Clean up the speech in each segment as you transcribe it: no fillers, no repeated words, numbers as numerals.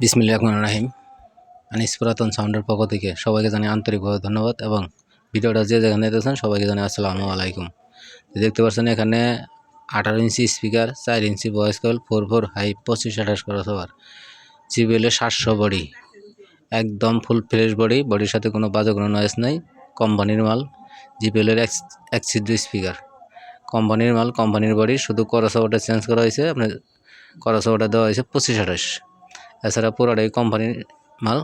বিসমিল্লাহির রহমানির রহিম। আনিস পুরাতন সাউন্ডের পক্ষ থেকে সবাইকে জানাই আন্তরিকভাবে ধন্যবাদ এবং ভিডিওটা যে যেখানে দেখতেছেন সবাইকে জানাই আসসালামু আলাইকুম। দেখতে পাচ্ছেন এখানে 18 inch speaker, 4 inch voice coil, 4 high, 25-28 crossover, JBL 700 body, একদম ফুল ফ্রেশ বডি, বডির সাথে কোনো বাজে কোনো নয়েজ নাই, কোম্পানির মাল। JBL এক ছিদ্র স্পিকার, কোম্পানির মাল, কোম্পানির বডি, শুধু ক্রসওভারটা চেঞ্জ করা হয়েছে। আপনার ক্রসওভারটা দেওয়া হয়েছে 25-28। এছাড়া পুরোটাই কোম্পানির মাল।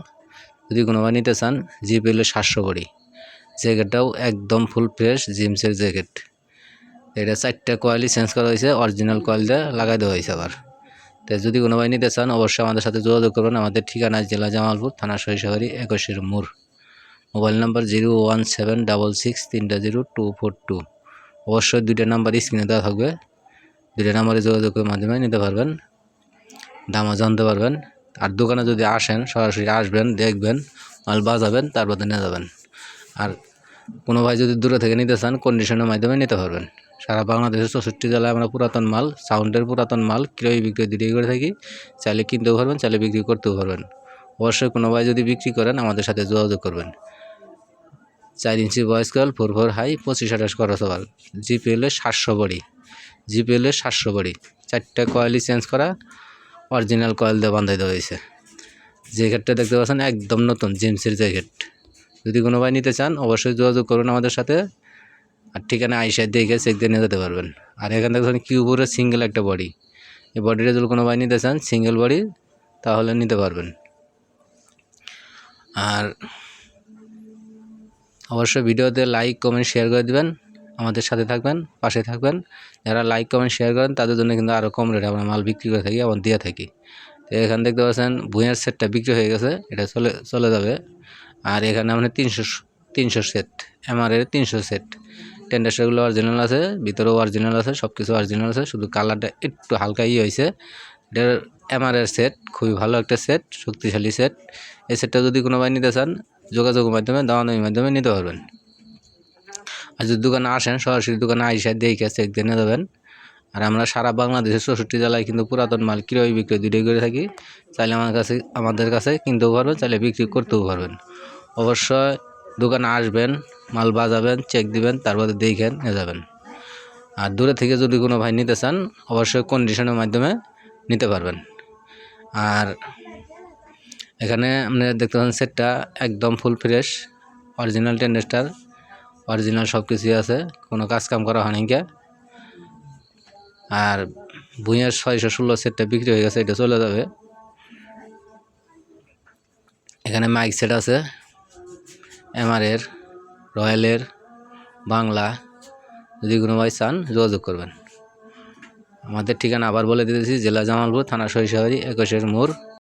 যদি কোনো ভাই নিতে চান JBL 700 বডি, জ্যাকেটটাও একদম ফুল ফ্রেশ জিমসের জ্যাকেট। এটা 4টা কয়েলই চেঞ্জ করা হয়েছে, অরিজিনাল কয়েলটা লাগাই দেওয়া হয়েছে আবার। তো যদি কোনো ভাই নিতে চান অবশ্যই আমাদের সাথে যোগাযোগ করবেন। আমাদের ঠিকানা জেলা জামালপুর, থানা সরিষাবাড়ি, 21 মোড়। মোবাইল নাম্বার 01700 অবশ্যই 2টা নাম্বার স্ক্রিনে দেওয়া থাকবে, 2টা নাম্বারে যোগাযোগের মাধ্যমে নিতে পারবেন, দামও জানতে পারবেন। আর দোকানে যদি আসেন সরাসরি আসবেন, দেখবেন, মাল বাজাবেন, তারপরে নিয়ে যাবেন। আর কোনো ভাই যদি দূরে থেকে নিতে চান কন্ডিশনের মাধ্যমে নিতে পারবেন। সারা বাংলাদেশের 64 জেলায় আমরা পুরাতন মাল, সাউন্ডের পুরাতন মাল ক্রয় বিক্রয় দুটোই করে থাকি। চাইলে কিনতেও পারবেন, চাইলে বিক্রি করতেও পারবেন। অবশ্যই কোনো ভাই যদি বিক্রি করেন আমাদের সাথে যোগাযোগ করবেন। 4 inch voice coil, 4 high, 25-28 crossover, JBL 700 body, JBL 700 body, 4টা কয়েলই চেঞ্জ করা, অরিজিনাল কয়েল দিয়ে বাঁধাই দেওয়া হয়েছে। জ্যাকেটটা দেখতে পাচ্ছেন একদম নতুন জিমসের জ্যাকেট। যদি কোনো ভাই নিতে চান অবশ্যই যোগাযোগ করুন আমাদের সাথে। আর ঠিকানা আইসা দেখে চেক দিয়ে নিয়ে যেতে পারবেন। আর এখান থেকে কিউবের সিঙ্গেল একটা বডি, এই বডিটা যদি কোনো ভাই নিতে চান সিঙ্গেল বডি তাহলে নিতে পারবেন। আর অবশ্যই ভিডিওতে লাইক কমেন্ট শেয়ার করে দিবেন, আমাদের সাথে থাকবেন, পাশে থাকবেন। যারা লাইক কমেন্ট শেয়ার করেন তাদের জন্য কিন্তু আরও কম রেটে আমরা মাল বিক্রি করে থাকি এবং দিয়ে থাকি। তো এখানে দেখতে পাচ্ছেন ভুঁইয়ার সেটটা বিক্রি হয়ে গেছে, এটা চলে যাবে। আর এখানে আপনার 300 সেট, MR-এর 300 সেট। টেন্ডারগুলো অরিজিনাল আছে, ভিতরেও অরিজিনাল আছে, সব কিছু অরিজিনাল আছে, শুধু কালারটা একটু হালকা হয়েছে। এটার MR-এর সেট খুবই ভালো একটা সেট, শক্তিশালী সেট। এই সেটটা যদি কোনো ভাই নিতে চান যোগাযোগের মাধ্যমে, দাওয়ানোর মাধ্যমে নিতে পারবেন। আর যদি দোকানে আসেন সরাসরি দোকানে আইসা দেখে চেক দিয়ে নিয়ে যাবেন। আর আমরা সারা বাংলাদেশের 64 জেলায় কিন্তু পুরাতন মাল ক্রয় বিক্রয় দুটোই করে থাকি। চাইলে আমাদের কাছে কিনতেও পারবেন, চাইলে বিক্রি করতেও পারবেন। অবশ্যই দোকানে আসবেন, মাল বাজাবেন, চেক দিবেন, তারপরে দেখেন নিয়ে যাবেন। আর দূরে থেকে যদি কোনো ভাই নিতে চান অবশ্যই কন্ডিশনের মাধ্যমে নিতে পারবেন। আর এখানে আপনারা দেখতে পাচ্ছেন সেটটা একদম full fresh, original tender, original সব কিছুই আছে, কোনো কাজ কাম করা হয়নি। আর ভুঁইয়ার 616 সেটটা বিক্রি হয়ে গেছে, এটা চলে যাবে। এখানে মাইক সেট আছে MR-এর, রয়্যালের, বাংলা। যদি কোনো ভাই চান যোগাযোগ করবেন। আমাদের ঠিকানা আবার বলে দিতেছি, জেলা জামালপুর, থানা সরিষাবাড়ি, 21 মোড়।